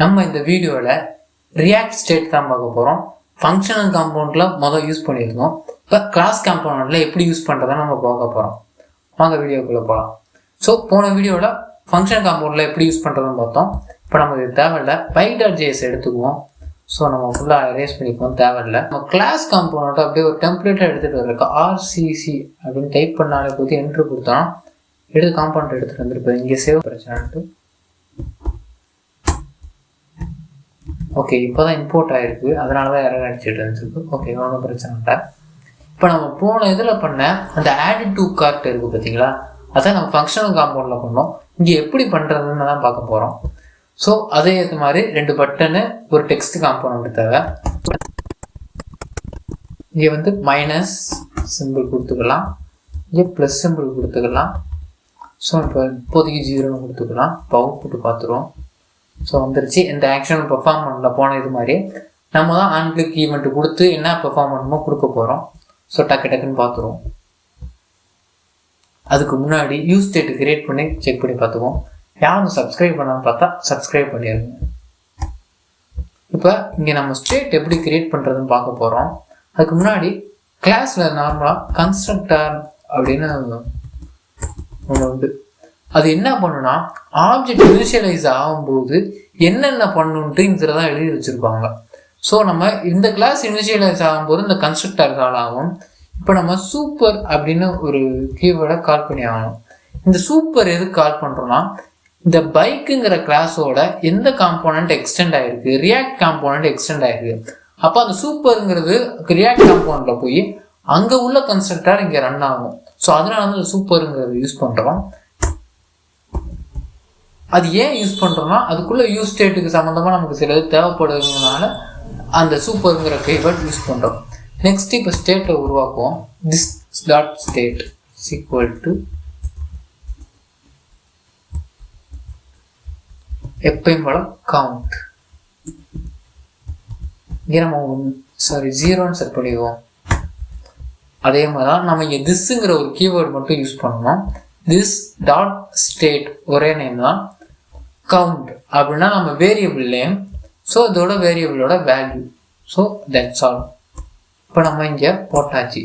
நம்ம இந்த வீடியோவில் ரியாக்ட் ஸ்டேட் தான் பார்க்க போகிறோம். ஃபங்க்ஷனல் காம்பவுண்டில் முதல் யூஸ் பண்ணியிருந்தோம். இப்போ கிளாஸ் காம்பவுண்டில் எப்படி யூஸ் பண்ணுறதை நம்ம பார்க்க போகிறோம். வாங்க வீடியோக்குள்ளே போகலாம். ஸோ போன வீடியோவில் ஃபங்க்ஷன் காம்பவுண்டில் எப்படி யூஸ் பண்ணுறதுன்னு பார்த்தோம். இப்போ நமக்கு தேவையில்லை bike.js எடுத்துக்குவோம். ஸோ நம்ம ஃபுல்லாக erase பண்ணிக்குவோம், தேவையில்லை. நம்ம கிளாஸ் காம்பவுண்டை அப்படியே ஒரு டெம்ப்ளேட்டாக எடுத்துகிட்டு வந்திருக்கோம். RCC அப்படின்னு டைப் பண்ணாலே போது என்ட்ரு கொடுத்தோம், எடுத்து காம்பவுண்ட் எடுத்துகிட்டு வந்துருப்போம். இங்கே சேவ் பிரச்சனைட்டு ஓகே, இப்போ தான் இம்போர்ட் ஆகிருக்கு, அதனால தான் எரர் அடிச்சுட்டு இருந்துருக்கு. ஓகே, ஒன்றும் பிரச்சனை இல்லை. இப்போ நம்ம போன இதில் பண்ண அந்த ஆட் டு கார்ட் இருக்குது பார்த்தீங்களா, அதான் நம்ம ஃபங்க்ஷனல் காம்பவுண்டில் பண்ணோம். இங்கே எப்படி பண்ணுறதுன்னு தான் பார்க்க போகிறோம். ஸோ அதே ஏற்ற மாதிரி 2 பட்டனு ஒரு டெக்ஸ்ட் காம்பவுண்ட் தேவை. இங்கே வந்து மைனஸ் சிம்பிள் கொடுத்துக்கலாம், இங்கே ப்ளஸ் சிம்பிள் கொடுத்துக்கலாம். ஸோ இப்போ இப்போதைக்கு 0ன்னு கொடுத்துக்கலாம். இப்போ அவுட்புட்டு பார்த்துருவோம். ஸோ வந்துருச்சு. இந்த ஆக்ஷன் பெர்ஃபார்ம் பண்ணல போன இது மாதிரி நம்ம தான் ஆன் கிளிக் ஈவெண்ட் கொடுத்து என்ன பெர்ஃபார்ம் பண்ணணுமோ கொடுக்க போகிறோம். ஸோ டக்குன்னு பார்த்துருவோம். அதுக்கு முன்னாடி யூஸ் ஸ்டேட் கிரியேட் பண்ணி செக் பண்ணி பார்த்துக்குவோம். யாரும் சப்ஸ்கிரைப் பண்ணாமல் பார்த்தா சப்ஸ்கிரைப் பண்ணிடுங்க. இப்போ இங்கே நம்ம ஸ்டேட் எப்படி கிரியேட் பண்ணுறதுன்னு பார்க்க போகிறோம். அதுக்கு முன்னாடி கிளாஸில் நார்மலாக கன்ஸ்ட்ரக்டர் அப்படின்னு ஒன்று உண்டு. அது என்ன பண்ணுன்னா ஆப்ஜெக்ட் இனிஷியலைஸ் ஆகும்போது என்னென்ன பண்ணுன்ட்டு இதில் தான் எழுதி வச்சுருப்பாங்க. ஸோ நம்ம இந்த கிளாஸ் இனிஷியலைஸ் ஆகும்போது இந்த கன்ஸ்ட்ரக்டர் கால் ஆகும். இப்போ நம்ம சூப்பர் அப்படின்னு ஒரு கீவேர்டை கால் பண்ணி ஆகணும். இந்த சூப்பர் எதுக்கு கால் பண்ணுறோன்னா, இந்த பைக்குங்கிற கிளாஸோட எந்த காம்போனன்ட் எக்ஸ்டெண்ட் ஆகிருக்கு, ரியாக்ட் காம்போனன்ட் எக்ஸ்டெண்ட் ஆகிருக்கு. அப்போ அந்த சூப்பருங்கிறது ரியாக்ட் காம்போனண்ட்டில் போய் அங்கே உள்ள கன்ஸ்ட்ரக்டர் இங்கே ரன் ஆகும். ஸோ அதனால வந்து இந்த சூப்பருங்கிறது யூஸ் பண்ணுறோம். அது ஏன் யூஸ் பண்ணுறோம்னா, அதுக்குள்ளே யூஸ் ஸ்டேட்டுக்கு சம்மந்தமாக நமக்கு சிலது தேவைப்படுறதுனால அந்த சூப்பருங்கிற கீவேர்ட் யூஸ் பண்ணுறோம். நெக்ஸ்ட் இப்போ ஸ்டேட்டை உருவாக்குவோம். This dot state equal to எப்பயும் போல கவுண்ட். இங்கே நம்ம 0ன்னு செட் பண்ணிடுவோம். அதே மாதிரி தான் நம்ம இங்கே திஸ்ஸுங்கிற ஒரு கீவேர்டு மட்டும் யூஸ் பண்ணணும். திஸ் டாட் ஸ்டேட் ஒரே நேம் தான். கவுண்ட் அப்படின்னா நம்ம வேரியபிள் நேம். ஸோ இதோட வேரியபிளோட வேல்யூ. So that's all. இப்போ நம்ம இங்கே போட்டாச்சு.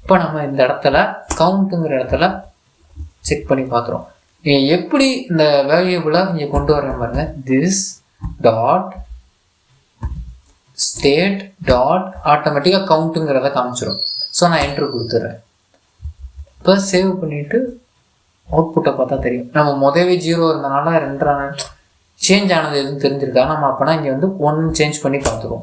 இப்போ நம்ம இந்த இடத்துல கவுண்ட்டுங்கிற இடத்துல செக் பண்ணி பார்த்துருவோம். நீங்கள் எப்படி இந்த வேரியபிளை இங்கே கொண்டு வர பாருங்க. திஸ் டாட் ஸ்டேட் டாட் ஆட்டோமேட்டிக்காக கவுண்ட்டுங்கிறத காமிச்சிடும். ஸோ நான் என்ட்ரு கொடுத்துட்றேன். இப்போ சேவ் பண்ணிவிட்டு அவுட்புட்டை பார்த்தா தெரியும். நம்ம முதவே 0 இருந்தனால 2 சேஞ்ச் ஆனது எதுவும் தெரிஞ்சிருக்கா. நம்ம அப்போனா இங்கே வந்து 1 சேஞ்ச் பண்ணி பார்த்துருவோம்.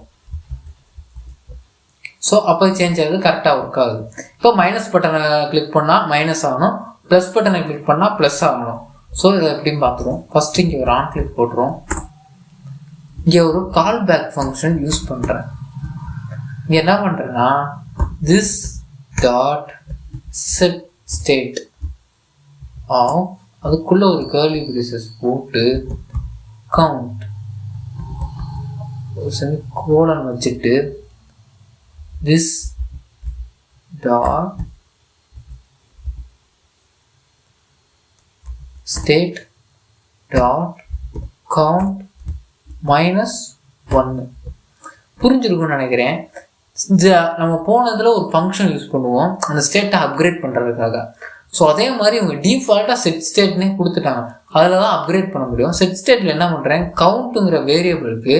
ஸோ அப்போ சேஞ்ச் ஆகுது, கரெக்டாக ஒர்க் ஆகுது. இப்போ மைனஸ் பட்டனை கிளிக் பண்ணால் மைனஸ் ஆகணும், ப்ளஸ் பட்டனை கிளிக் பண்ணால் ப்ளஸ் ஆகணும். ஸோ இதை எப்படின்னு பார்த்துருவோம். ஃபஸ்ட்டு இங்கே ஒரு ஆன் கிளிக் போட்டுருவோம். இங்கே ஒரு கால் பேக் ஃபங்க்ஷன் யூஸ் பண்ணுறேன். இங்கே என்ன பண்ணுறேன்னா, this dot set state of, அதுக்குள்ள ஒரு கர்லி பிரேசஸ் போட்டு கவுண்ட் கோலன் வச்சுட்டு this dot state dot count -1. புரிஞ்சிருக்குன்னு நினைக்கிறேன். நம்ம போனதில் ஒரு ஃபங்க்ஷன் யூஸ் பண்ணுவோம் அந்த ஸ்டேட்டை அப்கிரேட் பண்ணுறதுக்காக. ஸோ அதே மாதிரி இவங்க டிஃபால்ட்டாக செட் ஸ்டேட்னே கொடுத்துட்டாங்க, அதில் தான் அப்கிரேட் பண்ண முடியும். செட் ஸ்டேட்டில் என்ன பண்ணுறேன், கவுண்ட்டுங்கிற வேரியபிளுக்கு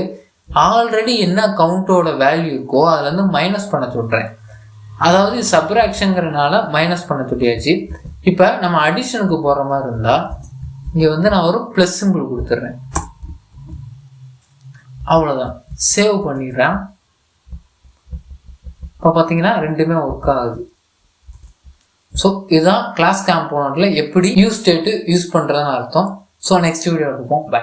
ஆல்ரெடி என்ன கவுண்ட்டோட வேல்யூ இருக்கோ அதுலேருந்து மைனஸ் பண்ண சொல்கிறேன். அதாவது சப்ராக்ஷனுங்கிறனால மைனஸ் பண்ண சொல்லியாச்சு. இப்போ நம்ம அடிஷனுக்கு போகிற மாதிரி இருந்தால் இங்கே வந்து நான் ஒரு ப்ளஸ் சிம்பிள் கொடுத்துட்றேன். அவ்வளோதான், சேவ் பண்ணிடுறேன். இப்போ பார்த்தீங்கன்னா ரெண்டுமே ஒர்க் ஆகுது. ஸோ இதுதான் கிளாஸ் காம்போனண்ட்டில் எப்படி யூஸ் ஸ்டேட்டு யூஸ் பண்ணுறதுன்னு அர்த்தம். ஸோ நெக்ஸ்ட் வீடியோ இருப்போம். பை.